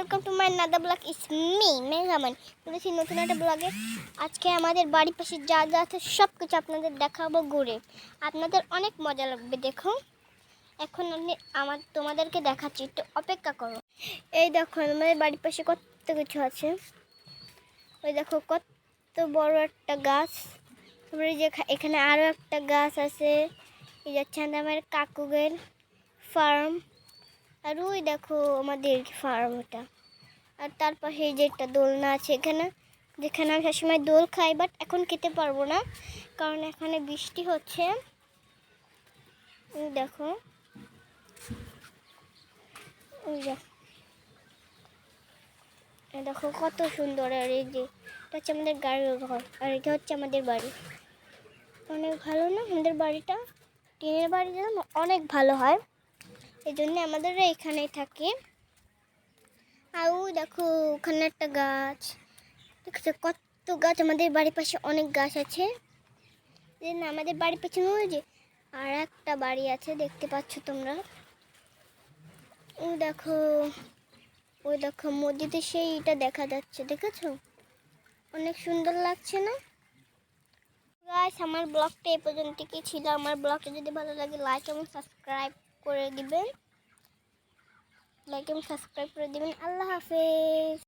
Welcome to my নাদা blog. It's me মেঘামান। বলেছি নতুন একটা ব্লগে। আজকে আমাদের বাড়ির পাশে যা যা আছে সব কিছু আপনাদের দেখাবো ঘুরে। আপনাদের অনেক মজা লাগবে। দেখো এখন আমি তোমাদেরকে দেখাচ্ছি, একটু অপেক্ষা করো। এই দেখো আমাদের বাড়ির পাশে কত কিছু আছে। ওই দেখো কত বড় একটা গাছ। তারপরে যে এখানে আরও একটা গাছ আছে। এই যাচ্ছে আমার কাকুদের ফার্ম। আর ওই দেখো আমাদের ফার্ম ওটা। আর তার পাশে এই যে একটা দোলনা আছে এখানে, যেখানে আমি সবসময় দোল খাই, বাট এখন খেতে পারবো না কারণ এখানে বৃষ্টি হচ্ছে। দেখো দেখো কত সুন্দর। আর এই যে এটা হচ্ছে আমাদের গাড়ির ঘর, আর এটা হচ্ছে আমাদের বাড়ি। অনেক ভালো না আমাদের বাড়িটা? টিনের বাড়ি যেন অনেক ভালো হয়, এই জন্য আমাদের এখানেই থাকি। আর দেখো ওখানে একটা গাছ দেখছো, কত গাছ। আমাদের বাড়ির পাশে অনেক গাছ আছে। আমাদের বাড়ির পেছনে ওই যে আর একটা বাড়ি আছে, দেখতে পাচ্ছ তোমরা। দেখো ওই দেখো মসজিদে সেইটা দেখা যাচ্ছে, দেখেছো? অনেক সুন্দর লাগছে না গাইস? আমার ব্লগটা এই পর্যন্ত কি ছিল। আমার ব্লগটা যদি ভালো লাগে লাইক এবং সাবস্ক্রাইব করে দিবেন। আল্লাহ হাফেজ।